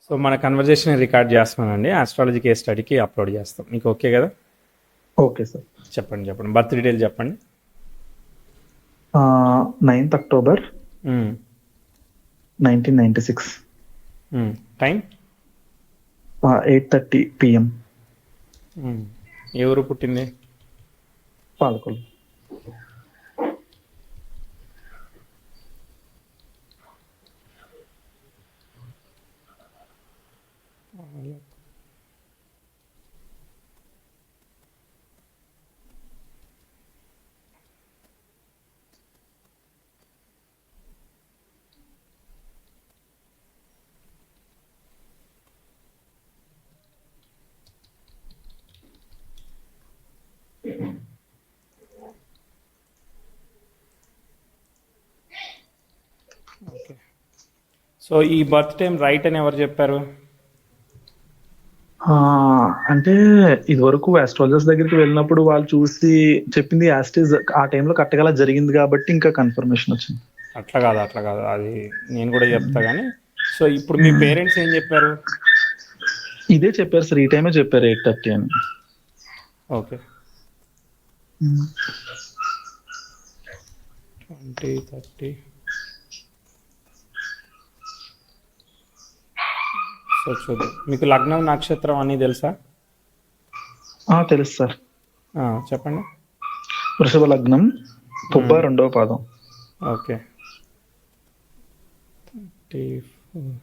So మన conversation record చేస్తున్నానండి, astrology case స్టడీకి upload చేస్తాం. మీకు ఓకే కదా? Okay sir. చెప్పండి బర్త్ డీటెయిల్ చెప్పండి. 9th October 1996. Time 8:30 PM. ఏ ఊరు పుట్టింది? పాలకొల్లు. ఓకే. సో ఈ బర్త్ టైం రైట్ అని ఎవరు చెప్పారు? అంటే ఇదివరకు ఆస్ట్రాలజర్స్ దగ్గరికి వెళ్ళినప్పుడు వాళ్ళు చూసి చెప్పింది యాస్టీజ్ ఆ టైంలో కరెక్ట్గా జరిగింది కాబట్టి ఇంకా కన్ఫర్మేషన్ వచ్చింది. అట్లా కాదు, అది నేను కూడా చెప్తా కానీ. సో ఇప్పుడు మీ పేరెంట్స్ ఏం చెప్పారు? ఇదే చెప్పారు సార్, ఈ టైమే చెప్పారు 8:30 అని. ఓకే. 20:30. సో చూద్దాం. మీకు లగ్నం నక్షత్రం అని తెలుసా? తెలుసు సార్. చెప్పండి. వృషభ లగ్నం, పుబ్బ 2వ పాదం. ఓకే. 34.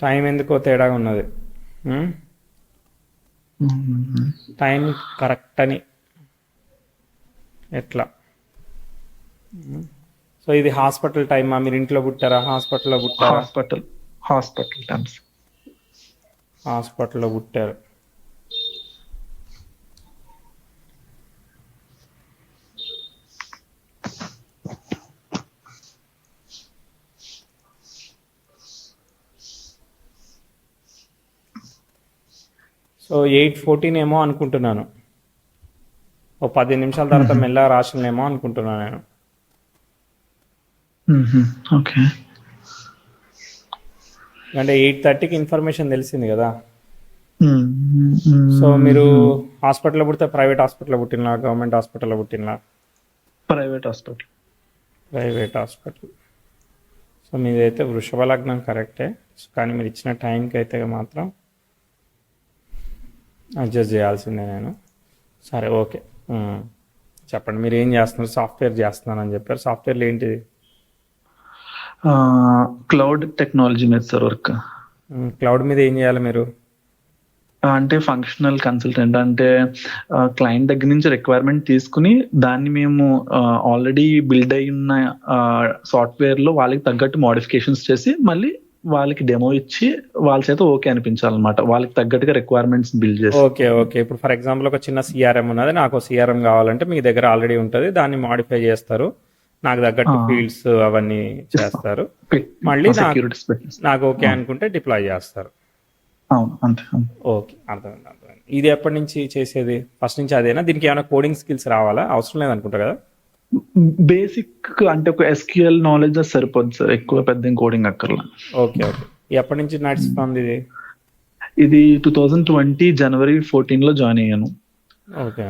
టైం ఎందుకో తేడాగా ఉన్నది. టైం కరెక్ట్ అని ఎట్లా? సో ఇది హాస్పిటల్ టైమా? మీరు ఇంట్లో పుట్టారా, హాస్పిటల్లో పుట్టారా? Hospital times. హాస్పిటల్లో పుట్టారు. సో 8:14 ఏమో అనుకుంటున్నాను. ఓ 10 నిమిషాల తర్వాత మెల్లగా రాసిందేమో అనుకుంటున్నాను నేను. ఓకే. అంటే 8:30కి ఇన్ఫర్మేషన్ తెలిసింది కదా. సో మీరు హాస్పిటల్లో పుడితే ప్రైవేట్ హాస్పిటల్లో పుట్టినా, గవర్నమెంట్ హాస్పిటల్లో పుట్టినా? Private hospital. సో మీదైతే వృషభ లగ్నం కరెక్టే, కానీ మీరు ఇచ్చిన టైంకి అయితే మాత్రం అడ్జస్ట్ చేయాల్సిందే నేను. సరే ఓకే. చెప్పండి, మీరు ఏం చేస్తున్నారు? సాఫ్ట్వేర్ చేస్తున్నానని చెప్పారు. సాఫ్ట్వేర్లో ఏంటిది? క్లౌడ్ టెక్నాలజీ మీద సార్ వర్క్. క్లౌడ్ మీద ఏం చేయాలి మీరు? అంటే ఫంక్షనల్ కన్సల్టెంట్. అంటే క్లయింట్ దగ్గర నుంచి రిక్వైర్మెంట్ తీసుకుని దాన్ని మేము ఆల్రెడీ బిల్డ్ అయి ఉన్న సాఫ్ట్వేర్ లో వాళ్ళకి తగ్గట్టు మోడిఫికేషన్స్ చేసి మళ్ళీ వాళ్ళకి డెమో ఇచ్చి వాళ్ళ చేత ఓకే అనిపించాలన్నమాట. వాళ్ళకి తగ్గట్టుగా రిక్వైర్మెంట్స్ బిల్డ్ చేసి. ఓకే. ఇప్పుడు ఫర్ ఎగ్జాంపుల్ ఒక చిన్న సిఆర్ఎం ఉన్నది, నాకు సిఆర్ఎం కావాలంటే మీ దగ్గర ఆల్రెడీ ఉంటుంది, దాన్ని మాడిఫై చేస్తారు, నాకు తగ్గట్టు ఫీల్డ్స్ అవన్నీ చేస్తారు, మళ్ళీ నాకు ఓకే అనుకుంటే డిప్లాయ్ చేస్తారు. అవును, అంతే. ఓకే, అర్థమైంది. ఇది ఎప్పటి నుంచి చేసేది? ఫస్ట్ నుంచి అదేనా? దీనికి ఏమైనా కోడింగ్ స్కిల్స్ రావాలా? అవసరం లేదనుకుంటా కదా. బేసిక్ అంటే ఒక SQL నాలెడ్జ్ సరిపోద్ది సార్, ఎక్కువ పెద్ద కోడింగ్ అక్కర్లా. ఓకే. ఎప్పటి నుంచి నడుస్తుంది ఇది? ఇది 2020 January 14 లో జాయిన్ అయ్యాను. ఓకే.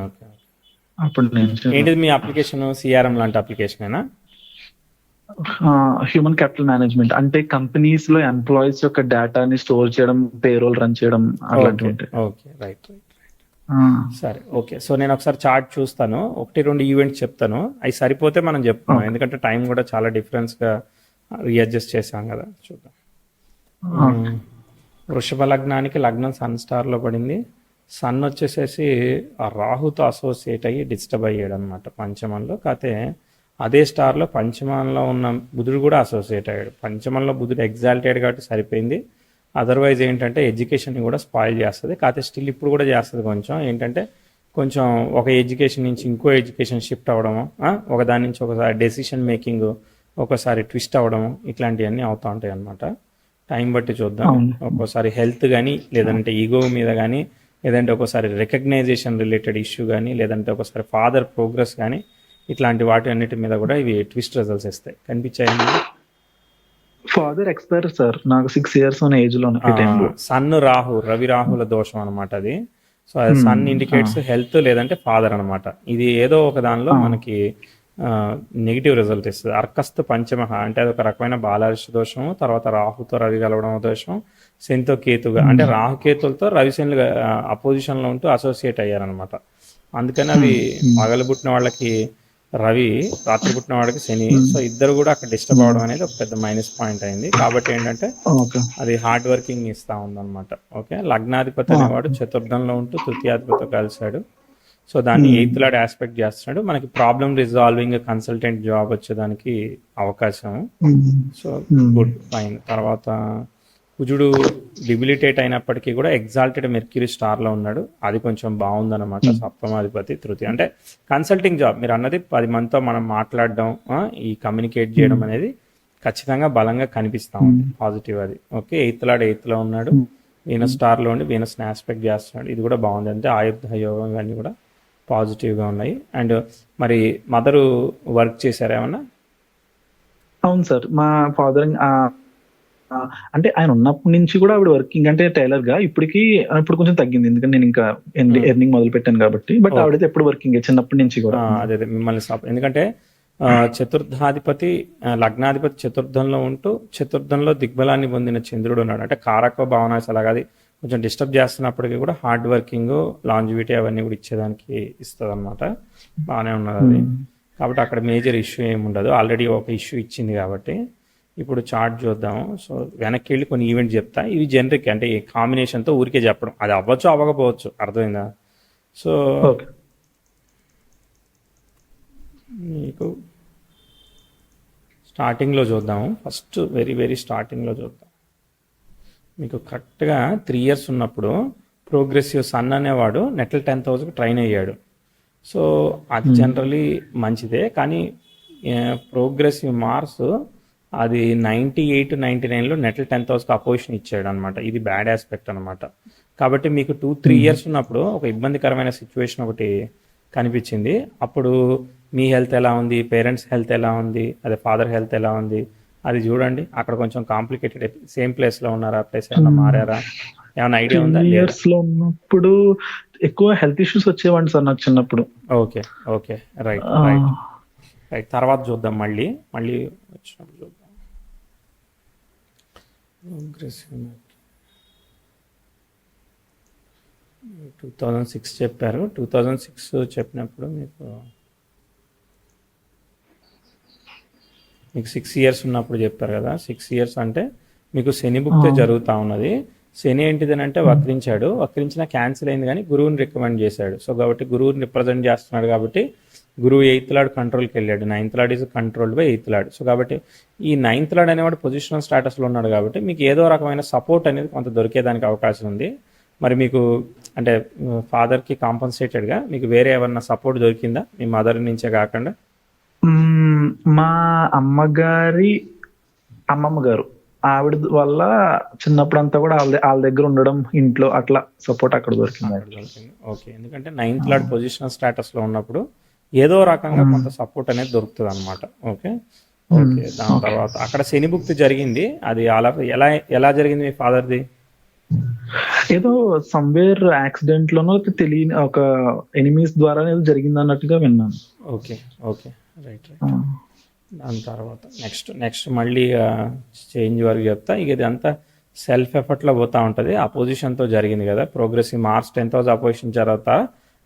అప్పుడు నేను ఏంటిది మీ అప్లికేషన్? సిఆర్ఎం లాంటి అప్లికేషనేనా? Human capital management. అంటే కంపెనీస్ లో ఎంప్లాయీస్ యొక్క డేటాని స్టోర్ చేయడం, పేరోల్ రన్ చేయడం అలాంటివి ఉంటాయి. Okay, right. సరే, ఓకే. సో నేను ఒకసారి చార్ట్ చూస్తాను, 1-2 ఈవెంట్స్ చెప్తాను, అవి సరిపోతే మనం చెప్తాం, ఎందుకంటే టైం కూడా చాలా డిఫరెన్స్గా రీఅడ్జస్ట్ చేసాం కదా. చూద్దాం. వృషభ లగ్నానికి లగ్నం సన్ స్టార్లో పడింది. సన్ వచ్చేసేసి ఆ రాహుతో అసోసియేట్ అయ్యి డిస్టర్బ్ అయ్యాడు అనమాట పంచమంలో. కాకపోతే అదే స్టార్లో పంచమంలో ఉన్న బుధుడు కూడా అసోసియేట్ అయ్యాడు. పంచమంలో బుధుడు ఎగ్జాల్టెడ్ కాబట్టి సరిపోయింది. అదర్వైజ్ ఏంటంటే ఎడ్యుకేషన్ని కూడా స్పాయిల్ చేస్తుంది. కాకపోతే స్టిల్ ఇప్పుడు కూడా చేస్తుంది కొంచెం. ఏంటంటే కొంచెం ఒక ఎడ్యుకేషన్ నుంచి ఇంకో ఎడ్యుకేషన్ షిఫ్ట్ అవ్వడము, ఒక దాని నుంచి ఒకసారి డెసిషన్ మేకింగ్ ఒకసారి ట్విస్ట్ అవ్వడము, ఇట్లాంటివన్నీ అవుతూ ఉంటాయి అన్నమాట. టైం బట్టి చూద్దాం. ఒక్కోసారి హెల్త్ కానీ, లేదంటే ఈగో మీద కానీ, లేదంటే ఒకసారి రికగ్నైజేషన్ రిలేటెడ్ ఇష్యూ కానీ, లేదంటే ఒకసారి ఫాదర్ ప్రోగ్రెస్ కానీ, ఇట్లాంటి వాటి అన్నిటి మీద కూడా ఇవి ట్విస్ట్ రిజల్ట్స్ ఇస్తాయి. కనిపించాయండి? ఫాదర్ ఎక్స్పైర్ సార్ నాకు 6 ఇయర్స్ ఉన్న ఏజ్ లో ఈ టైంలో. సన్ రాహు, రవి రాహుల దోషం అనమాట అది. సో అది సన్ ఇండికేట్స్ హెల్త్ లేదంటే ఫాదర్ అనమాట. ఇది ఏదో ఒక దానిలో మనకి నెగిటివ్ రిజల్ట్ ఇస్తుంది. అర్కస్తు పంచమ అంటే అది ఒక రకమైన బాలారిష దోషం, తర్వాత రాహుతో రవి కలవడం దోషం, శనితో కేతుగా అంటే రాహుకేతులతో రవి శనులు అపోజిషన్లో ఉంటూ అసోసియేట్ అయ్యారనమాట. అందుకని అవి పగలు పుట్టిన వాళ్ళకి రవి, రాత్రి పుట్టిన వాడికి శని. సో ఇద్దరు కూడా అక్కడ డిస్టర్బ్ అవడం అనేది ఒక పెద్ద మైనస్ పాయింట్ అయింది. కాబట్టి ఏంటంటే అది హార్డ్ వర్కింగ్ ఇస్తా ఉందన్నమాట. ఓకే, లగ్నాధిపతి అనేవాడు చతుర్థంలో ఉంటూ తృతీయాధిపతితో కలిశాడు. సో దాన్ని ఎయిత్ లాడ్ ఆస్పెక్ట్ చేస్తున్నాడు. మనకి ప్రాబ్లమ్ రిజాల్వింగ్ కన్సల్టెంట్ జాబ్ వచ్చేదానికి అవకాశం. So good, fine. తర్వాత కుజుడు డిబిలిటేట్ అయినప్పటికీ కూడా ఎగ్జాల్టెడ్ మెర్క్యూరీ స్టార్లో ఉన్నాడు. అది కొంచెం బాగుందన్నమాట. సప్తమాధిపతి తృతీయ అంటే కన్సల్టింగ్ జాబ్. మీరు అన్నది 10 మందితో మనం మాట్లాడడం, ఈ కమ్యూనికేట్ చేయడం అనేది ఖచ్చితంగా బలంగా కనిపిస్తూ ఉంది. పాజిటివ్ అది. ఓకే, ఎయిత్ లాడ్ ఎయిత్లో ఉన్నాడు. వీనస్ స్టార్లో ఉండి వీనస్ని ఆస్పెక్ట్ చేస్తున్నాడు. ఇది కూడా బాగుంది. అంటే ఆయుర్ధ యోగం ఇవన్నీ కూడా పాజిటివ్గా ఉన్నాయి. అండ్ మరి మదరు వర్క్ చేశారా ఏమన్నా? అవును సార్, మా ఫాదర్ అంటే ఆయన ఉన్నప్పటి నుంచి కూడా ఆవిడ వర్కింగ్ అంటే టైలర్ గా. ఇప్పుడు కొంచెం తగ్గింది, ఎందుకంటే నేను ఇంకా ఎర్నింగ్ మొదలు పెట్టాను కాబట్టి. బట్ ఆవిడైతే ఎప్పుడు వర్కింగ్ చిన్నప్పటి నుంచి కూడా. అదే మిమ్మల్ని ఎందుకంటే చతుర్థాధిపతి లగ్నాధిపతి చతుర్థంలో ఉంటూ చతుర్థంలో దిగ్బలాన్ని పొందిన చంద్రుడు ఉన్నాడు. అంటే కారక భావన అలాగది కొంచెం డిస్టర్బ్ చేస్తున్నప్పటికీ కూడా హార్డ్ వర్కింగ్, లాంజివిటీ అవన్నీ కూడా ఇచ్చేదానికి ఇస్తుంది అనమాట. బాగానే ఉన్నది అది. కాబట్టి అక్కడ మేజర్ ఇష్యూ ఏమి ఉండదు. ఆల్రెడీ ఒక ఇష్యూ ఇచ్చింది కాబట్టి. ఇప్పుడు చార్ట్ చూద్దాము. సో వెనక్కి వెళ్ళి కొన్ని ఈవెంట్ చెప్తా. ఇవి జనరిక్, అంటే ఈ కాంబినేషన్తో ఊరికే చెప్పడం, అది అవ్వచ్చు అవ్వకపోవచ్చు, అర్థమైందా? సో మీకు స్టార్టింగ్లో చూద్దాము. ఫస్ట్ వెరీ స్టార్టింగ్లో చూద్దాం. మీకు కరెక్ట్గా 3 years ఉన్నప్పుడు ప్రోగ్రెసివ్ సన్ అనేవాడు నెటల్ 10,000కి ట్రైన్ అయ్యాడు. సో అది జనరలీ మంచిదే. కానీ ప్రోగ్రెసివ్ మార్స్ అది 98, 99లో నెటల్ 10,000కి అపోజిషన్ ఇచ్చాడు అనమాట. ఇది బ్యాడ్ ఆస్పెక్ట్ అనమాట. కాబట్టి మీకు 2-3 years ఉన్నప్పుడు ఒక ఇబ్బందికరమైన సిచ్యువేషన్ ఒకటి కనిపించింది. అప్పుడు మీ హెల్త్ ఎలా ఉంది, పేరెంట్స్ హెల్త్ ఎలా ఉంది, అదే ఫాదర్ హెల్త్ ఎలా ఉంది, అది చూడండి. అక్కడ కొంచెం కాంప్లికేటెడ్. సేమ్ ప్లేస్లో ఉన్నారా, ప్లేస్ ఏమైనా మారారా, ఏమైనా ఐడియా ఉందా? ఇయర్స్ లో ఉన్నప్పుడు ఎక్కువ హెల్త్ ఇష్యూస్ వచ్చేవాడి సార్ నాకు చిన్నప్పుడు. Okay right. తర్వాత చూద్దాం. మళ్ళీ వచ్చినప్పుడు చూద్దాం. 2006 చెప్పారు. 2006 చెప్పినప్పుడు మీకు 6 years ఉన్నప్పుడు చెప్పారు కదా. 6 years అంటే మీకు శని భుక్తే జరుగుతూ ఉన్నది. శని ఏంటిదని అంటే వక్రించిన క్యాన్సిల్ అయింది, కానీ గురువుని రికమెండ్ చేశాడు. సో కాబట్టి గురువుని రిప్రజెంట్ చేస్తున్నాడు. కాబట్టి గురువు 8th లార్డ్ కంట్రోల్కి వెళ్ళాడు. 9th lord is controlled by 8th lord. So కాబట్టి ఈ 9th లార్డ్ అనేవాడు పొజిషనల్ స్టేటస్లో ఉన్నాడు. కాబట్టి మీకు ఏదో రకమైన సపోర్ట్ అనేది కొంత దొరికేదానికి అవకాశం ఉంది. మరి మీకు అంటే ఫాదర్కి కాంపన్సేటెడ్గా మీకు వేరే ఏమన్నా సపోర్ట్ దొరికిందా మీ మదర్ నుంచే కాకుండా? మా అమ్మమ్మ గారు ఆవిడ వల్ల చిన్నప్పుడు అంతా కూడా వాళ్ళ దగ్గర ఉండడం, ఇంట్లో అట్లా సపోర్ట్ అక్కడ దొరికింది. ఓకే, ఎందుకంటే 9th లార్డ్ పొజిషనల్ స్టేటస్లో ఉన్నప్పుడు ఏదో రకంగా కొంత సపోర్ట్ అనేది దొరుకుతుంది అనమాట. ఓకే. దాని తర్వాత అక్కడ శని భుక్తి జరిగింది. అది ఎలా జరిగింది మీ ఫాదర్ది? ఏదో సమ్వేర్ యాక్సిడెంట్ లోనో తెలియని ఒక ఎనిమీస్ ద్వారా ఏదో జరిగింది అన్నట్టుగా విన్నాను. Okay right. దాని తర్వాత నెక్స్ట్ మళ్ళీ చేంజ్ వరకు చెప్తా. ఇక ఇది అంతా సెల్ఫ్ ఎఫర్ట్లో పోతూ ఉంటుంది. అపోజిషన్తో జరిగింది కదా. ప్రోగ్రెసివ్ మార్స్ 10,000 అపోజిషన్ తర్వాత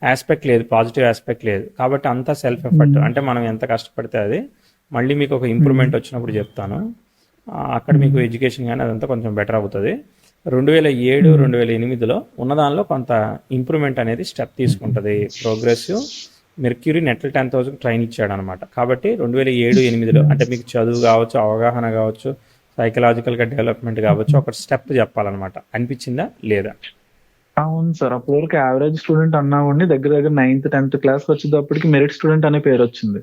ఆస్పెక్ట్ లేదు, పాజిటివ్ ఆస్పెక్ట్ లేదు. కాబట్టి అంతా సెల్ఫ్ ఎఫర్ట్. అంటే మనం ఎంత కష్టపడితే అది మళ్ళీ మీకు ఒక ఇంప్రూవ్మెంట్ వచ్చినప్పుడు చెప్తాను. అక్కడ మీకు ఎడ్యుకేషన్ కానీ అదంతా కొంచెం బెటర్ అవుతుంది. 2007, 2008లో ఉన్నదానిలో కొంత ఇంప్రూవ్మెంట్ అనేది స్టెప్ తీసుకుంటుంది. ప్రోగ్రెసివ్ మెర్క్యూరీ నెటల్ 10,000 ట్రైన్ ఇచ్చాడు అనమాట. కాబట్టి 2007-8లో అంటే మీకు చదువు కావచ్చు, అవగాహన కావచ్చు, సైకలాజికల్గా డెవలప్మెంట్ కావచ్చు, ఒక స్టెప్ చెప్పాలన్నమాట. అనిపించిందా లేదా? అవును సార్, అప్పటి వరకు యావరేజ్ స్టూడెంట్ అన్నామండి. దగ్గర 9th, 10th క్లాస్ వచ్చేటప్పటికి మెరిట్ స్టూడెంట్ అనే పేరు వచ్చింది.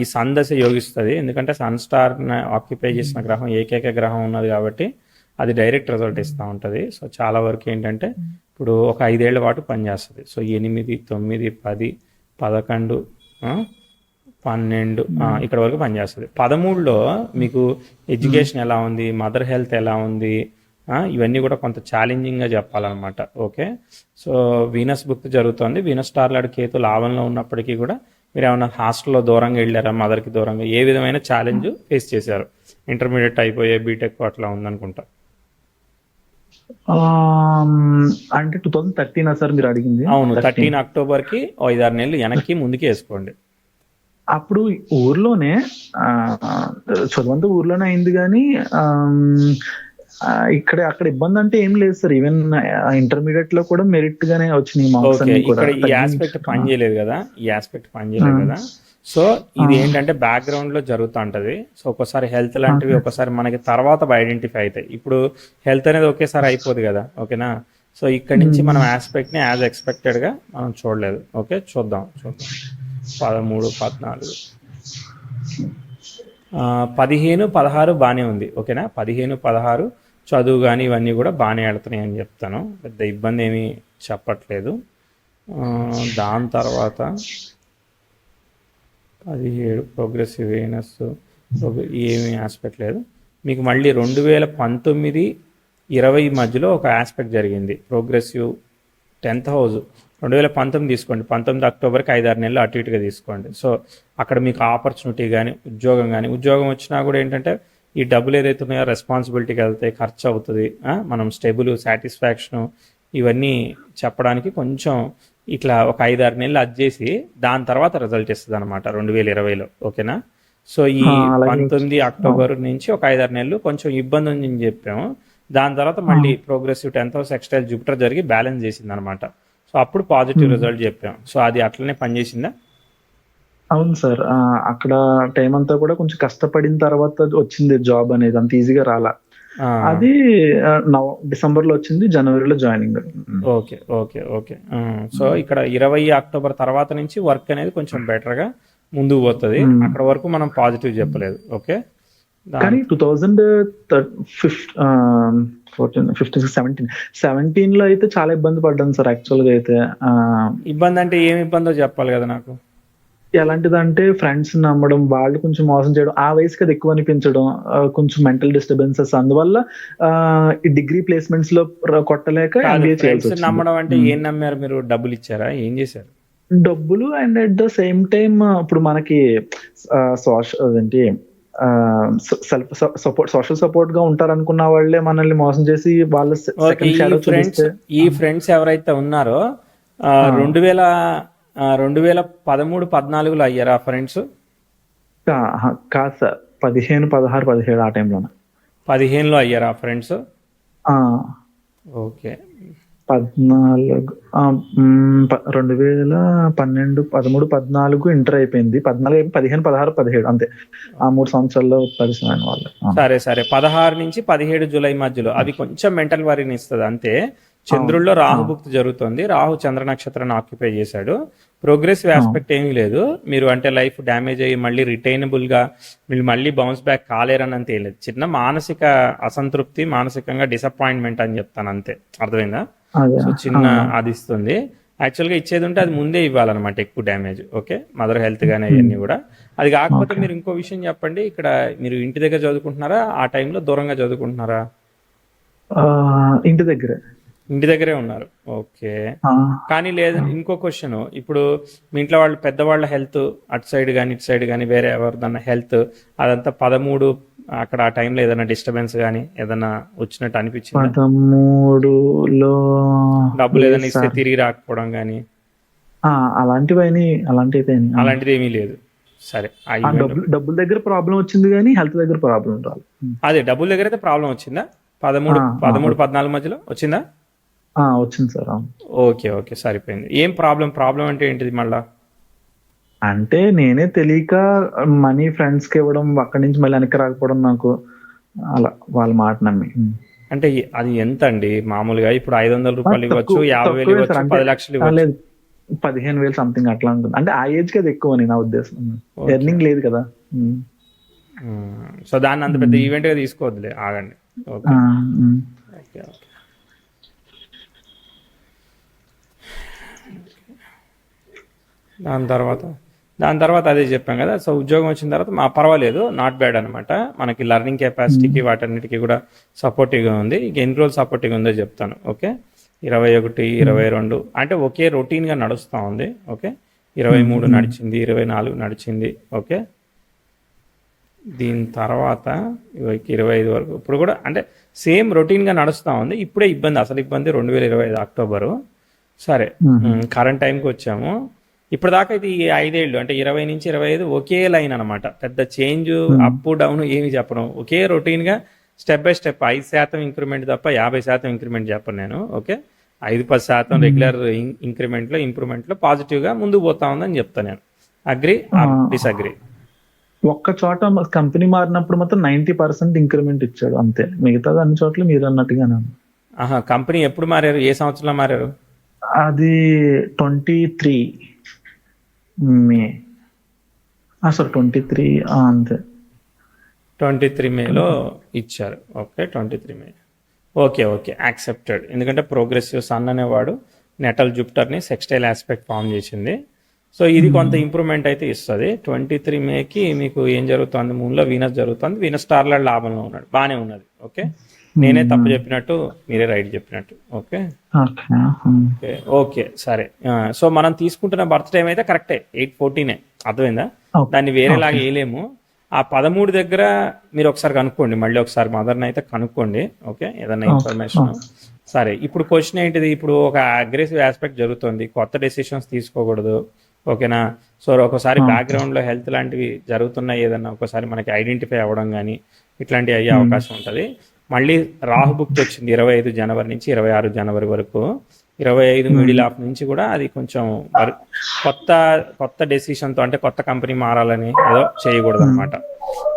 ఈ సన్ దశ యోగిస్తుంది. ఎందుకంటే సన్ స్టార్ ఆక్యుపై చేసిన గ్రహం ఏకైక గ్రహం ఉన్నది కాబట్టి అది డైరెక్ట్ రిజల్ట్ ఇస్తూ ఉంటుంది. సో చాలా వరకు ఏంటంటే ఇప్పుడు ఒక 5 ఏళ్ల పాటు పనిచేస్తుంది. సో 8, 9, 10, 11, 12 ఇక్కడ వరకు పనిచేస్తుంది. 13లో మీకు ఎడ్యుకేషన్ ఎలా ఉంది, మదర్ హెల్త్ ఎలా ఉంది, ఇవన్నీ కూడా కొంత ఛాలెంజింగ్గా చెప్పాలన్నమాట. ఓకే, సో వీనస్ బుక్ జరుగుతుంది. వీనస్ స్టార్ కేతు లాభంలో ఉన్నప్పటికీ కూడా మీరు ఏమైనా హాస్టల్లో దూరంగా వెళ్ళారా, మదర్కి దూరంగా ఏ విధమైన ఛాలెంజ్ ఫేస్ చేశారు? ఇంటర్మీడియట్ అయిపోయే బీటెక్ అట్లా ఉందనుకుంటా. అంటే 2013 సార్ మీరు అడిగింది? అవును, 13 అక్టోబర్కి 5-6 నెలలు వెనక్కి ముందుకి వేసుకోండి. అప్పుడు ఊర్లోనే చదువంతా ఊర్లోనే అయింది కానీ అక్కడ ఇబ్బంది అంటే ఏం లేదు సార్. ఈవెన్ ఇంటర్మీడియట్ లో కూడా మెరిట్ గానే వచ్చినాయి మార్క్స్ ఓకే, అన్ని కూడా. ఇక్కడ ఈ ఆస్పెక్ట్ పని చేయలేదు కదా, ఈ ఆస్పెక్ట్ పని చేయలేదు కదా. సో ఇది ఏంటంటే బ్యాక్గ్రౌండ్ లో జరుగుతూ ఉంటది. సో ఒకసారి హెల్త్ లాంటివి ఒకసారి మనకి తర్వాత ఐడెంటిఫై అవుతాయి. ఇప్పుడు హెల్త్ అనేది ఒకేసారి అయిపోదు కదా, ఓకేనా. సో ఇక్కడ నుంచి మనం ఆస్పెక్ట్ ని యాజ్ ఎక్స్పెక్టెడ్ గా మనం చూడలేదు. ఓకే, చూద్దాం 13, 14, 15, 16 బాగానే ఉంది. ఓకేనా, 15, 16 చదువు కానీ ఇవన్నీ కూడా బాగానే వెళ్తున్నాయి అని చెప్తాను. పెద్ద ఇబ్బంది ఏమీ చెప్పట్లేదు. దాని తర్వాత 17 ప్రోగ్రెసివ్ వీనస్ ఏమీ ఆస్పెక్ట్ లేదు మీకు. మళ్ళీ 2019, 20 మధ్యలో ఒక ఆస్పెక్ట్ జరిగింది, ప్రోగ్రెసివ్ 10th హౌస్. 2019 తీసుకోండి, 19 అక్టోబర్కి 5-6 నెలలు అటు ఇటుగా తీసుకోండి. సో అక్కడ మీకు ఆపర్చునిటీ కానీ ఉద్యోగం వచ్చినా కూడా ఏంటంటే ఈ డబ్బులు ఏదైతే ఉన్నాయో రెస్పాన్సిబిలిటీకి వెళ్తాయి, ఖర్చు అవుతుంది. మనం స్టెబుల్, సాటిస్ఫాక్షను ఇవన్నీ చెప్పడానికి కొంచెం ఇట్లా ఒక 5-6 నెలలు అది చేసి దాని తర్వాత రిజల్ట్ ఇస్తుంది అనమాట 2020లో. ఓకేనా, సో ఈ 19 అక్టోబర్ నుంచి ఒక 5-6 నెలలు కొంచెం ఇబ్బంది ఉందని చెప్పాము. దాని తర్వాత మళ్ళీ ప్రోగ్రెసివ్ 10th హౌస్ ఎక్స్టైల్ జూపిటర్ జరిగి బ్యాలెన్స్ చేసింది అనమాట. సో అప్పుడు పాజిటివ్ రిజల్ట్ చెప్పాం. సో అది అట్లనే పనిచేసిందా? అవును సార్, అక్కడ టైం అంతా కూడా కొంచెం కష్టపడిన తర్వాత వచ్చింది జాబ్ అనేది, అంత ఈజీగా రాలా. అది డిసెంబర్ లో వచ్చింది, జనవరిలో joining. Okay okay okay so ఇక్కడ 20 అక్టోబర్ తర్వాత నుంచి వర్క్ అనేది కొంచెం బెటర్ గా ముందుకు పోతుంది. అక్కడ వరకు మనం పాజిటివ్ చెప్పలేదు. ఓకే, కానీ 2015 లో అయితే చాలా ఇబ్బంది పడ్డాను సార్. యాక్చువల్ గా అయితే ఇబ్బంది అంటే ఏమి ఇబ్బందో చెప్పాలి కదా నాకు. ఎలాంటిదంటే ఫ్రెండ్స్ నమ్మడం, వాళ్ళు కొంచెం మోసం చేయడం, ఆ వయసుకి అది ఎక్కువ అనిపించడం, కొంచెం మెంటల్ డిస్టర్బెన్సెస్. అందువల్ల ఈ డిగ్రీ ప్లేస్మెంట్స్ లో కొట్టలేక ఎంబీఏ చేయాల్సి వచ్చింది. నమ్మడం అంటే ఏం నమ్మారు మీరు? డబ్బులు ఇచ్చారా, ఏం చేశారు? డబ్బులు and at the same time ఇప్పుడు మనకి అదేంటి సోషల్ సపోర్ట్ గా ఉంటారనుకున్న వాళ్ళే మనల్ని మోసం చేసి వాళ్ళ సెకండ్ షాడో చూపిస్తే. ఈ ఫ్రెండ్స్ ఎవరైతే ఉన్నారో 2013-14లో అయ్యారా ఫ్రెండ్స్? కాదు సార్, 15, 16, 17 ఆ టైంలోనే. 15లో అయ్యారా ఫ్రెండ్స్? ఓకే, 14, 2012, 13, 14 ఇంటర్ అయిపోయింది. 14, 15, 16, 17 అంతే. ఆ 3 సంవత్సరాల్లో పరిచయం వాళ్ళు. సరే 16 నుంచి 17 జూలై మధ్యలో అది కొంచెం మెంటల్ వరీని ఇస్తుంది అంతే. చంద్రుల్లో రాహుభుక్తి జరుగుతుంది. రాహు చంద్ర నక్షత్రాన్ని ఆక్యుపై చేశాడు. ప్రోగ్రెసివ్ ఆస్పెక్ట్ ఏమీ లేదు. మీరు అంటే లైఫ్ డ్యామేజ్ అయ్యి మళ్ళీ రిటైనబుల్ గా మీరు మళ్ళీ బౌన్స్ బ్యాక్ కాలేరనంత ఏం లేదు. చిన్న మానసిక అసంతృప్తి, మానసికంగా డిసప్పాయింట్మెంట్ అని చెప్తాను అంతే. అర్థమైందా? సో చిన్న అది ఇస్తుంది. యాక్చువల్గా ఇచ్చేది ఉంటే అది ముందే ఇవ్వాలన్నమాట, ఎక్కువ డ్యామేజ్. ఓకే, మదర్ హెల్త్ కానీ అవన్నీ కూడా. అది కాకపోతే మీరు ఇంకో విషయం చెప్పండి, ఇక్కడ మీరు ఇంటి దగ్గర చదువుకుంటున్నారా, ఆ టైంలో దూరంగా చదువుకుంటున్నారా? ఇంటి దగ్గరే ఉన్నారు. ఓకే, కానీ లేదు ఇంకో క్వశ్చన్, ఇప్పుడు మీ ఇంట్లో వాళ్ళు పెద్దవాళ్ళ హెల్త్ అటు సైడ్ కానీ ఇటు సైడ్ కానీ వేరే ఎవరిదన్నా హెల్త్ అదంతా 13 అక్కడ ఆ టైంలో ఏదైనా డిస్టర్బెన్స్ కానీ ఏదైనా వచ్చినట్టు అనిపించింది? 13లో డబ్బులు ఏదైనా ఇస్తే తిరిగి రాకపోవడం కానీ అలాంటిది ఏమీ లేదు. సరే, డబ్బుల దగ్గర ప్రాబ్లం వచ్చింది కానీ హెల్త్ దగ్గర ప్రాబ్లం రాదు. అదే డబ్బుల దగ్గర అయితే ప్రాబ్లం వచ్చిందా? 13, 14 మధ్యలో వచ్చిందా? వచ్చింది సార్. ఓకే ఓకే, సరిపోయింది. ఏం ప్రాబ్లం అంటే ఏంటిది మళ్ళా? అంటే నేనే తెలియక మనీ ఫ్రెండ్స్ కి ఇవ్వడం, అక్కడి నుంచి మళ్ళీ వెనక్కి రాకపోవడం, నాకు అలా వాళ్ళ మాట నమ్మి. అంటే అది ఎంత అండి మామూలుగా? ఇప్పుడు 500 రూపాయలు ఇవ్వచ్చు, 50,000 ఇవ్వచ్చు, 10 లక్షలు ఇవ్వచ్చు. 15,000 సంథింగ్ అట్లా ఉంటుంది. అంటే ఆ ఏజ్ కి అది ఎక్కువ నా ఉద్దేశం. ఎర్నింగ్ లేదు కదా. సో దాన్ని అంత పెద్ద ఈవెంట్ గా తీసుకోవద్దులే, ఆగండి. Okay okay okay. దాని తర్వాత దాని తర్వాత అదే చెప్పాం కదా. సో ఉద్యోగం వచ్చిన తర్వాత పర్వాలేదు, నాట్ బ్యాడ్ అనమాట. మనకి లెర్నింగ్ కెపాసిటీకి వాటన్నిటికీ కూడా సపోర్టివ్గా ఉంది. ఇంక ఎన్ని రోజులు సపోర్టివ్గా ఉందో చెప్తాను. ఓకే, 21, 22 అంటే ఒకే రొటీన్గా నడుస్తూ ఉంది. ఓకే, 23 నడిచింది, 24 నడిచింది. ఓకే, దీని తర్వాత 25 వరకు ఇప్పుడు కూడా అంటే సేమ్ రొటీన్గా నడుస్తూ ఉంది. ఇప్పుడే ఇబ్బంది, అసలు ఇబ్బంది 2025 అక్టోబరు. సరే, కరెంట్ టైంకి వచ్చాము. ఇప్పటిదాకా ఇది 5 ఏళ్ళు అంటే 20 నుంచి 25 ఒకే లైన్ అనమాట. పెద్ద చేంజ్ అప్ డౌన్ ఏమి చెప్పడం, ఒకే రొటీన్గా స్టెప్ బై స్టెప్ 5% ఇంక్రిమెంట్ తప్ప 50% ఇంక్రిమెంట్ చెప్పను నేను. ఓకే, 5-10% రెగ్యులర్ ఇంక్రిమెంట్లో ఇంప్రూవ్మెంట్లో పాజిటివ్గా ముందుకు పోతా ఉందని చెప్తాను నేను. Agree or disagree? ఒక్క చోట కంపెనీ మారినప్పుడు మాత్రం 90% ఇంక్రిమెంట్ ఇచ్చాడు అంతే, మిగతాది అన్ని చోట్ల మీరు అన్నట్టుగానే. కంపెనీ ఎప్పుడు మారారు, ఏ సంవత్సరంలో మారారు? అది 23 మే, సారీ 23 అంతే, 23 మేలో ఇచ్చారు. Okay, 23 May. Okay okay, accepted. ఎందుకంటే ప్రోగ్రెసివ్ సన్ అనేవాడు నెటల్ జూపిటర్ని సెక్స్టైల్ ఆస్పెక్ట్ ఫామ్ చేసింది. సో ఇది కొంత ఇంప్రూవ్మెంట్ అయితే ఇస్తుంది. 23 మేకి మీకు ఏం జరుగుతుంది, మూన్లో వీనస్ జరుగుతుంది. వీనస్ స్టార్ల లాభంలో ఉన్నాడు, బాగానే ఉన్నది. ఓకే, నేనే తప్పు చెప్పినట్టు, మీరే రైట్ చెప్పినట్టు. ఓకే ఓకే ఓకే, సరే. సో మనం తీసుకుంటున్న బర్త్ టైం అయితే కరెక్టే, 8/14. అర్థమైందా? దాన్ని వేరేలాగా వేయలేము. ఆ 13 దగ్గర మీరు ఒకసారి కనుక్కోండి, మళ్ళీ ఒకసారి మదర్ని అయితే కనుక్కోండి. ఓకే, ఏదన్నా ఇన్ఫర్మేషన్. సరే, ఇప్పుడు క్వశ్చన్ ఏంటిది, ఇప్పుడు ఒక అగ్రెసివ్ ఆస్పెక్ట్ జరుగుతుంది, కొత్త డెసిషన్స్ తీసుకోకూడదు. ఓకేనా? సో ఒకసారి బ్యాక్గ్రౌండ్లో హెల్త్ లాంటివి జరుగుతున్నాయి, ఏదన్నా ఒకసారి మనకి ఐడెంటిఫై అవ్వడం కానీ ఇట్లాంటివి అయ్యే అవకాశం ఉంటుంది. మళ్ళీ రాహు బుక్ వచ్చింది 25 జనవరి నుంచి 26 జనవరి వరకు. 25 మిడిల్ ఆఫ్ నుంచి కూడా అది కొంచెం కొత్త డెసిషన్తో, అంటే కొత్త కంపెనీ మారాలని ఏదో చేయకూడదు అనమాట.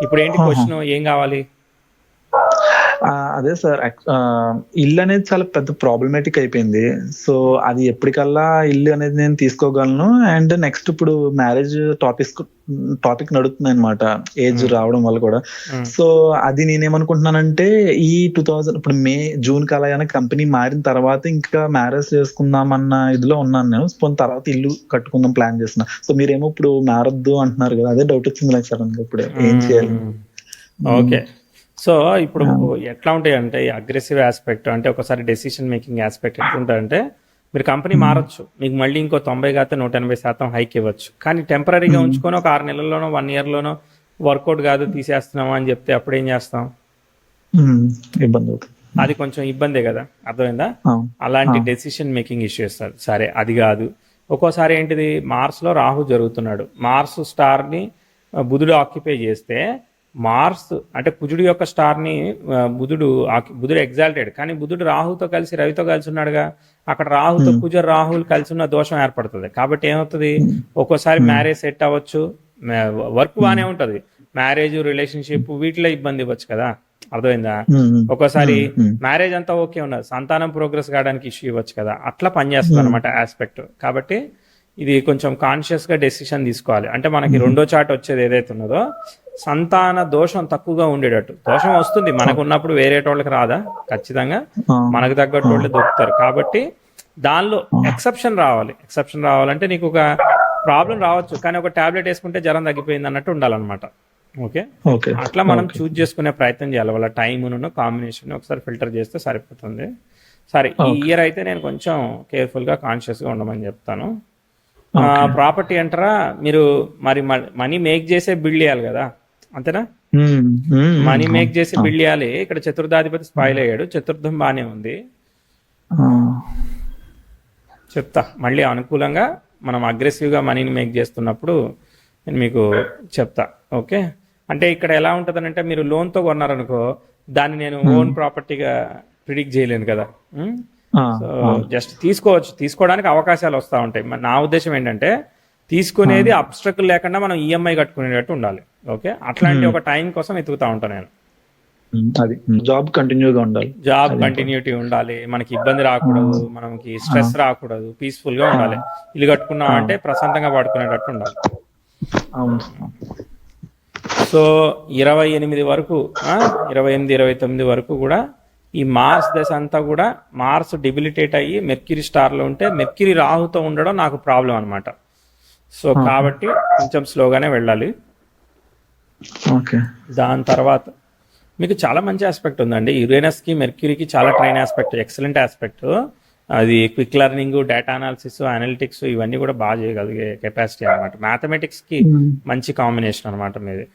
ఇప్పుడు ఏంటి క్వశ్చన్, ఏం కావాలి? అదే సార్, ఇల్లు అనేది చాలా పెద్ద ప్రాబ్లమేటిక్ అయిపోయింది. అది ఎప్పటికల్లా ఇల్లు అనేది నేను తీసుకోగలను. అండ్ నెక్స్ట్ ఇప్పుడు మ్యారేజ్ టాపిక్ నడుస్తుంది అనమాట, ఏజ్ రావడం వల్ల కూడా. సో అది నేనేమనుకుంటున్నానంటే ఈ 2000 ఇప్పుడు జూన్ కల్లా కంపెనీ మారిన తర్వాత ఇంకా మ్యారేజ్ చేసుకుందాం అన్న ఇదిలో ఉన్నాను నేను. సో తర్వాత ఇల్లు కట్టుకుందాం ప్లాన్ చేస్తున్నా. సో మీరేమో ఇప్పుడు మారద్దు అంటున్నారు కదా, అదే డౌట్ వచ్చింది నాకు సడన్ గా, ఇప్పుడు ఏం చేయాలి? ఓకే, సో ఇప్పుడు ఎట్లా ఉంటాయి అంటే ఈ అగ్రెసివ్ ఆస్పెక్ట్, అంటే ఒకసారి డెసిషన్ మేకింగ్ ఆస్పెక్ట్ ఎట్లుంటాయంటే, మీరు కంపెనీ మారచ్చు, మీకు మళ్ళీ ఇంకో 90 కాదు 180% హైక్ ఇవ్వచ్చు. కానీ టెంపరీగా ఉంచుకొని ఒక 6 నెలల్లోనో 1 ఇయర్లోనో వర్కౌట్ కాదు తీసేస్తున్నామా అని చెప్తే అప్పుడు ఏం చేస్తాం? ఇబ్బంది అవుతుంది. అది కొంచెం ఇబ్బందే కదా, అర్థమైందా? అలాంటి డెసిషన్ మేకింగ్ ఇష్యూస్. సరే, అది కాదు. ఒక్కోసారి ఏంటిది, మార్స్లో రాహు జరుగుతున్నాడు, మార్స్ స్టార్ని బుధుడు ఆక్యుపై చేస్తే, మార్స్ అంటే కుజుడు యొక్క స్టార్ని బుధుడు ఎగ్జాల్టెడ్, కానీ బుధుడు రాహుతో కలిసి రవితో కలిసి ఉన్నాడుగా, అక్కడ రాహుతో రాహులు కలిసి ఉన్న దోషం ఏర్పడుతుంది. కాబట్టి ఏమవుతుంది, ఒక్కోసారి మ్యారేజ్ సెట్ అవ్వచ్చు, వర్క్ బాగానే ఉంటుంది, మ్యారేజ్ రిలేషన్షిప్ వీటిలో ఇబ్బంది ఇవ్వచ్చు కదా, అర్థమైందా? ఒక్కోసారి మ్యారేజ్ అంతా ఓకే ఉన్నది, సంతానం ప్రోగ్రెస్ కావడానికి ఇష్యూ ఇవ్వచ్చు కదా, అట్లా పనిచేస్తుంది అనమాట ఆస్పెక్ట్. కాబట్టి ఇది కొంచెం కాన్షియస్గా డెసిషన్ తీసుకోవాలి. అంటే మనకి రెండో చాట్ వచ్చేది ఏదైతే ఉన్నదో, సంతాన దోషం తక్కువగా ఉండేటట్టు. దోషం వస్తుంది మనకు ఉన్నప్పుడు, వేరే వాళ్ళకి రాదా? ఖచ్చితంగా మనకు తగ్గట్టు వాళ్ళు దొరుకుతారు. కాబట్టి దానిలో ఎక్సెప్షన్ రావాలంటే నీకు ఒక ప్రాబ్లం రావచ్చు, కానీ ఒక టాబ్లెట్ వేసుకుంటే జ్వరం తగ్గిపోయింది అన్నట్టు ఉండాలన్నమాట. ఓకే, అట్లా మనం చూజ్ చేసుకునే ప్రయత్నం చేయాలి. వాళ్ళ టైమును కాంబినేషన్ ఒకసారి ఫిల్టర్ చేస్తే సరిపోతుంది. సరే, ఈ ఇయర్ అయితే నేను కొంచెం కేర్ఫుల్గా కాన్షియస్గా ఉండమని చెప్తాను. ప్రాపర్టీ అంటారా మీరు, మరి మనీ మేక్ చేసే బిల్డ్ చేయాలి కదా, అంతేనా? మనీ మేక్ చేసి బిల్డ్ చేయాలి. ఇక్కడ చతుర్థాధిపతి స్పాయిల్ అయ్యాడు, చతుర్థం బాగానే ఉంది. చెప్తా మళ్ళీ అనుకూలంగా మనం అగ్రెసివ్గా మనీని మేక్ చేస్తున్నప్పుడు నేను మీకు చెప్తా. ఓకే, అంటే ఇక్కడ ఎలా ఉంటుంది అంటే, మీరు లోన్తో కొన్నారనుకో, దాన్ని నేను ఓన్ ప్రాపర్టీగా ప్రిడిక్ట్ చేయలేను కదా. సో జస్ట్ తీసుకోవడానికి అవకాశాలు వస్తూ ఉంటాయి. నా ఉద్దేశం ఏంటంటే, తీసుకునేది అబ్స్ట్రక్ట్ లేకుండా మనం ఈఎంఐ కట్టుకునేటట్టు ఉండాలి. ఓకే, అట్లాంటి ఒక టైం కోసం వెతుకుతా ఉంటాను నేను. అది జాబ్ కంటిన్యూగా ఉండాలి, జాబ్ కంటిన్యూటీ ఉండాలి, మనకి ఇబ్బంది రాకూడదు, మనకి స్ట్రెస్ రాకూడదు, పీస్ఫుల్ గా ఉండాలి. ఇల్లు కట్టుకున్నాం అంటే ప్రశాంతంగా పడుకునేటట్టు ఉండాలి. సో 28 వరకు 28, 29 వరకు కూడా ఈ మార్స్ దశ అంతా కూడా మార్స్ డిబిలిటేట్ అయ్యి మెర్క్యూరీ స్టార్లో ఉంటే, మెర్క్యూరీ రాహుతో ఉండడం నాకు ప్రాబ్లం అనమాట. సో కాబట్టి కొంచెం స్లోగానే వెళ్ళాలి. ఓకే. దాని తర్వాత మీకు చాలా మంచి ఆస్పెక్ట్ ఉందండి. యురేనస్కి మెర్క్యూరీకి చాలా ట్రైన్ ఆస్పెక్ట్, ఎక్సలెంట్ ఆస్పెక్ట్. అది quick learning, data analysis, analytics ఇవన్నీ కూడా బాగా చేయగలిగే కెపాసిటీ అనమాట. మ్యాథమెటిక్స్కి మంచి కాంబినేషన్ అనమాట మీది.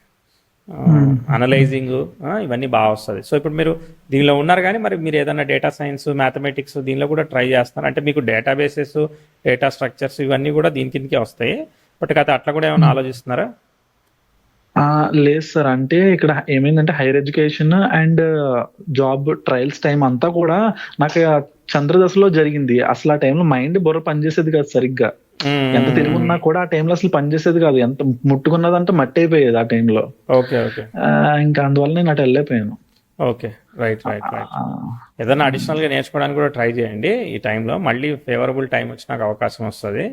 అనలైజింగ్ ఇవన్నీ బాగా వస్తుంది. సో ఇప్పుడు మీరు దీనిలో ఉన్నారు, కానీ మరి మీరు ఏదైనా డేటా సైన్స్, మ్యాథమెటిక్స్ దీనిలో కూడా ట్రై చేస్తారు అంటే మీకు డేటాబేసెస్, డేటా స్ట్రక్చర్స్ ఇవన్నీ కూడా దీని కిందకే వస్తాయి. బట్ అయితే అట్లా కూడా ఏమైనా ఆలోచిస్తున్నారా? లేదు సార్. అంటే ఇక్కడ ఏమైందంటే higher education and job trials time అంతా కూడా నాకు చంద్రదశలో జరిగింది. అసలు ఆ టైంలో మైండ్ బుర్ర పనిచేసేది కాదు సరిగ్గా. ఎంత తెలివి ఉన్నా కూడా ఆ టైంలో అసలు పనిచేసేది కాదు. ఎంత ముట్టుకున్నదంటే మట్టి అయిపోయేది ఆ టైంలో. ఓకే ఓకే ఇంకా అందువల్ల నేను అటు వెళ్ళిపోయాను. Okay, right right right. ఏదైనా అడిషనల్గా నేర్చుకోవడానికి కూడా ట్రై చేయండి. ఈ టైంలో మళ్ళీ ఫేవరబుల్ టైం వచ్చినాక అవకాశం వస్తుంది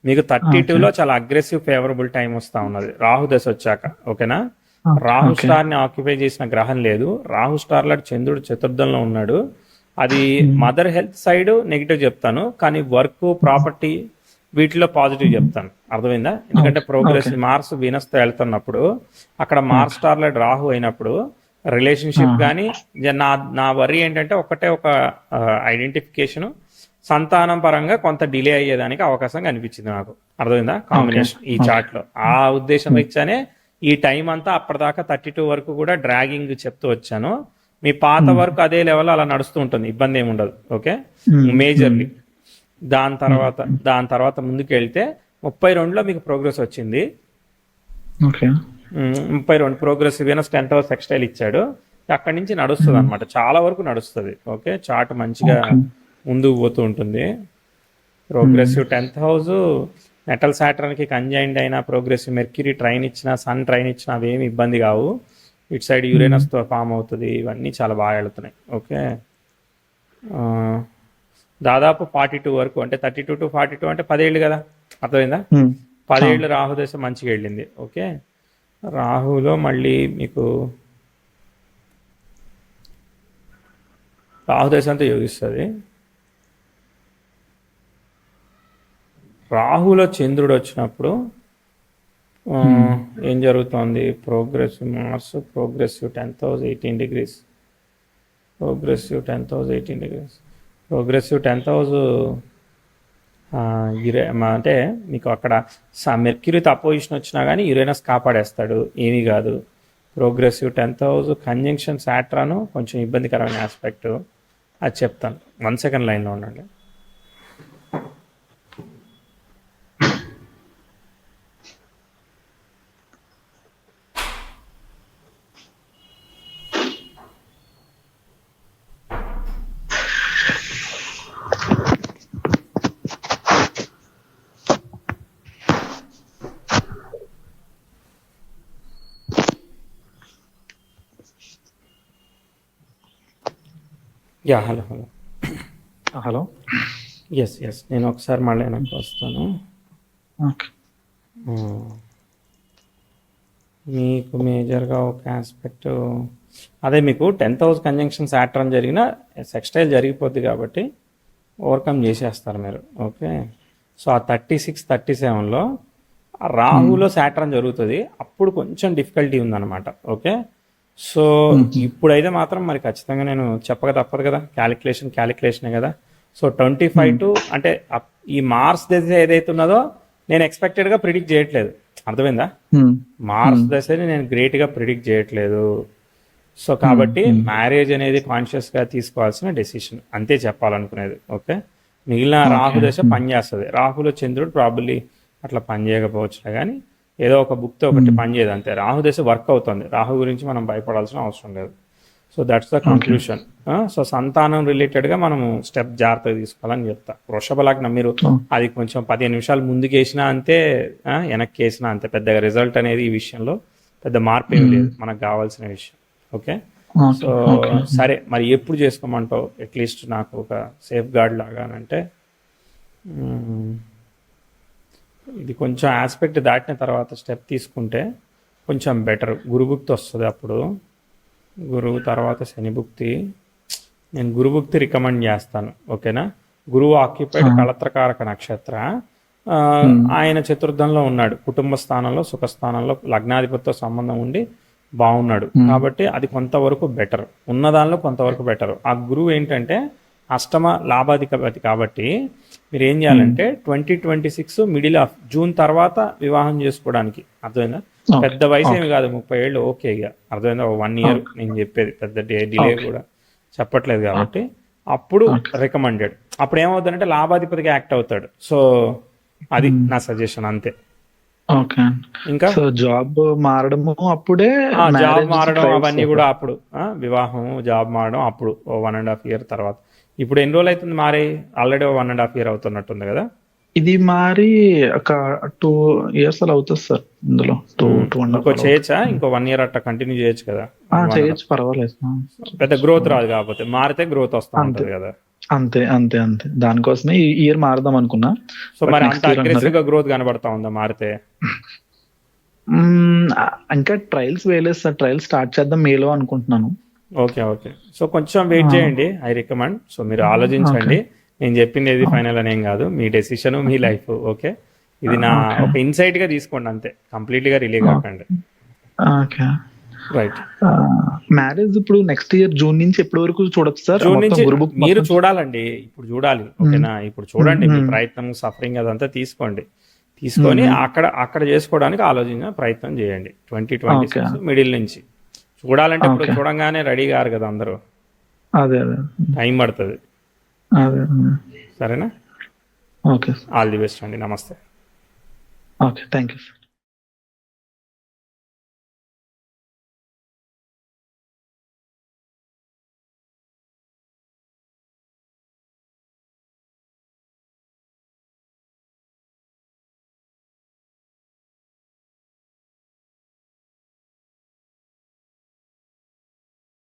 మీకు. 32లో చాలా అగ్రెసివ్ ఫేవరబుల్ టైం వస్తూ ఉన్నది రాహు దశ వచ్చాక. ఓకేనా? రాహు స్టార్ని ఆక్యుపై చేసిన గ్రహం లేదు. రాహు స్టార్లో చంద్రుడు చతుర్థంలో ఉన్నాడు. అది మదర్ హెల్త్ సైడ్ నెగిటివ్ చెప్తాను, కానీ వర్క్, ప్రాపర్టీ వీటిలో పాజిటివ్ చెప్తాను. అర్థమైందా? ఎందుకంటే ప్రోగ్రెస్ మార్స్ వీనస్తో వెళ్తున్నప్పుడు అక్కడ మార్స్ స్టార్లో రాహు అయినప్పుడు రిలేషన్షిప్ కానీ నా వరి ఏంటంటే ఒకటే ఒక ఐడెంటిఫికేషను, సంతానం పరంగా కొంత డిలే అయ్యేదానికి అవకాశం కనిపించింది నాకు. అర్థమైందా కాంబినేషన్ ఈ చార్ట్లో? ఆ ఉద్దేశం ఇచ్చానే ఈ టైం అంతా అప్పటిదాకా 32 వరకు కూడా డ్రాగింగ్ చెప్తూ వచ్చాను. మీ పాత వర్క్ అదే లెవెల్ అలా నడుస్తూ ఉంటుంది, ఇబ్బంది ఏమి ఉండదు. Okay, majorly. దాని తర్వాత ముందుకు వెళ్తే 32లో మీకు ప్రోగ్రెస్ వచ్చింది. 32 progress Venus 10th house textile ఇచ్చాడు. అక్కడి నుంచి నడుస్తుంది అనమాట, చాలా వరకు నడుస్తుంది. ఓకే, చార్ట్ మంచిగా ముందుకు పోతూ ఉంటుంది. ప్రోగ్రెసివ్ 10th హౌస్ మెటల్ సాటర్న్కి కంజైన్డ్ అయినా, ప్రోగ్రెసివ్ మెర్క్యూరీ ట్రైన్ ఇచ్చినా, సన్ ట్రైన్ ఇచ్చినా అవేమి ఇబ్బంది కావు. ఇటు సైడ్ యురేనస్తో ఫామ్ అవుతుంది. ఇవన్నీ చాలా బాగా వెళుతున్నాయి. ఓకే, దాదాపు 42 వరకు, అంటే 32 to 42 అంటే 10 ఏళ్ళు కదా. అర్థమైందా? 10 ఏళ్ళు రాహుదశ మంచిగా వెళ్ళింది. ఓకే, రాహులో మళ్ళీ మీకు రాహుదశ అంతా యోగిస్తుంది. రాహులో చంద్రుడు వచ్చినప్పుడు ఏం జరుగుతుంది? Progressive Mars, progressive 10th house 18 degrees, progressive 10th house 18 degrees, progressive 10th house అంటే మీకు అక్కడ మెర్క్యూరీతో అపోజిషన్ వచ్చినా కానీ యురేనస్ కాపాడేస్తాడు, ఏమీ కాదు. ప్రోగ్రెసివ్ 10th హౌస్ కంజంక్షన్ సాట్రాను కొంచెం ఇబ్బందికరమైన ఆస్పెక్ట్, అది చెప్తాను. 1 second లైన్లో ఉండండి. Yeah, hello hello hello. Yes నేను ఒకసారి మళ్ళీ వెనక్కి వస్తాను. మీకు మేజర్గా ఒక ఆస్పెక్ట్ అదే, మీకు 10th హౌస్ కంజంక్షన్ సాట్రాన్ జరిగిన సెక్స్టైల్ జరిగిపోద్ది కాబట్టి ఓవర్కమ్ చేసేస్తారు మీరు. ఓకే, సో ఆ 36, 37లో రాహులో సాట్రాన్ జరుగుతుంది. అప్పుడు కొంచెం డిఫికల్టీ ఉందన్నమాట. ఓకే, సో ఇప్పుడైతే మాత్రం మరి ఖచ్చితంగా నేను చెప్పక తప్పదు కదా, క్యాలిక్యులేషనే కదా. సో 25 to అంటే ఈ మార్స్ దశ ఏదైతే ఉన్నదో నేను ఎక్స్పెక్టెడ్గా ప్రిడిక్ట్ చేయట్లేదు. అర్థమైందా? మార్స్ దశని నేను గ్రేట్గా ప్రిడిక్ట్ చేయట్లేదు. సో కాబట్టి మ్యారేజ్ అనేది కాన్షియస్గా తీసుకోవాల్సిన డెసిషన్, అంతే చెప్పాలనుకునేది. ఓకే, మిగిలిన రాహు దశ పనిచేస్తుంది. రాహులో చంద్రుడు ప్రాబబ్లీ అట్లా పనిచేయకపోవచ్చు, కానీ ఏదో ఒక బుక్తో ఒకటి పనిచేయదు అంతే. రాహు దశ వర్క్ అవుతుంది, రాహు గురించి మనం భయపడాల్సిన అవసరం లేదు. So that's the conclusion. So సంతానం రిలేటెడ్గా మనము స్టెప్ జాగ్రత్తగా తీసుకోవాలని చెప్తా. వృషభ లగ్నం మీరు అది కొంచెం 15 నిమిషాలు ముందుకు వేసినా అంతే, వెనక్కి వేసినా అంతే. పెద్దగా రిజల్ట్ అనేది ఈ విషయంలో పెద్ద మార్పు ఏమి లేదు, మనకు కావాల్సిన విషయం. ఓకే, సో సరే, మరి ఎప్పుడు చేసుకోమంటావు? అట్లీస్ట్ నాకు ఒక సేఫ్ గార్డ్ లాగా అంటే, ఇది కొంచెం ఆస్పెక్ట్ దాటిన తర్వాత స్టెప్ తీసుకుంటే కొంచెం బెటర్. గురుభుక్తి వస్తుంది అప్పుడు, గురువు తర్వాత శనిభుక్తి. నేను గురుభుక్తి రికమెండ్ చేస్తాను. ఓకేనా? గురువు ఆక్యుపైడ్ కళత్రకారక నక్షత్ర, ఆ, ఆయన చతుర్థంలో ఉన్నాడు, కుటుంబ స్థానంలో సుఖస్థానంలో లగ్నాధిపతితో సంబంధం ఉండి బాగున్నాడు, కాబట్టి అది కొంతవరకు బెటర్, ఉన్న దానిలో కొంతవరకు బెటర్. ఆ గురువు ఏంటంటే అష్టమ లాభాధిపతి కాబట్టి మీరు ఏం చేయాలంటే 2026 మిడిల్ ఆఫ్ జూన్ తర్వాత వివాహం చేసుకోవడానికి, అర్థమైందా? పెద్ద వయసు ఏమి కాదు, 30 ఏళ్ళు, ఓకే, ఇక అర్థమైందా? 1 ఇయర్ నేను చెప్పేది, పెద్ద డిలే కూడా చెప్పట్లేదు కాబట్టి అప్పుడు రికమెండెడ్. అప్పుడు ఏమవుతుందంటే లాభాధిపతిగా యాక్ట్ అవుతాడు. సో అది నా సజెషన్, అంతే. ఓకే. ఇంకా సో జాబ్ మారడము అప్పుడే, జాబ్ మ్యారేజ్ మారడం అవన్నీ కూడా అప్పుడు, వివాహం జాబ్ మారడం అప్పుడు 1.5 ఇయర్ తర్వాత. ఇప్పుడు ఎన్ని రోజులు అవుతుంది మారి? ఆల్రెడీ 1.5 ఇయర్ అవుతున్నట్టుంది కదా. ఇది మారి ఒక 2 years అలా అవుతుంది సార్. ఇందులో 2.5 ఇంకో చేయొచ్చా? ఇంకో 1 ఇయర్ అట్లా కంటిన్యూ చేయొచ్చు కదా. చేయొచ్చు, పర్వాలేదు. పెద్ద గ్రోత్ రాదు, కాకపోతే మారితే గ్రోత్ వస్తూ ఉంటుంది కదా. అంతే అంతే అంతే, దానికోసమే ఈ ఇయర్ మారదాం అనుకున్నా. సో మరి అంత అగ్రెసివ్ గా గ్రోత్ కనబడతా ఉందా మారితే? ఇంకా ట్రయల్స్ వేయలేదు సార్, ట్రయల్స్ స్టార్ట్ చేద్దాం మేలో అనుకుంటున్నాను. ఓకే ఓకే, సో కొంచెం వెయిట్ చేయండి, ఐ రికమెండ్. సో మీరు ఆలోచించండి, నేను చెప్పింది ఏది ఫైనల్ అనేం కాదు, మీ డెసిషన్ మీ లైఫ్, ఓకే? ఇది నా ఒక ఇన్సైట్ గా తీసుకోండి అంతే, కంప్లీట్ గా రిలే కాకండి. ఓకే. రైట్. మ్యారేజ్ ఇప్పుడు నెక్స్ట్ ఇయర్ జూన్ నుంచి ఎప్పటి వరకు చూడొచ్చు సార్? జూన్ నుంచి మీరు చూడాలండి, ఇప్పుడు చూడాలి, ఓకేనా? ఇప్పుడు చూడండి, మీ ప్రయత్నం, సఫరింగ్ అదంతా తీసుకొని అక్కడ చేసుకోవడానికి ఆలోచించిన ప్రయత్నం చేయండి. 2026 మిడిల్ నుంచి చూడాలంటే ఇప్పుడు చూడంగానే రెడీ కారు కదా అందరూ, అదే అదే, టైం పడుతుంది. అదే, సరేనా? ఓకే. ఆల్ ది బెస్ట్ అండి, నమస్తే. Okay, thank you sir.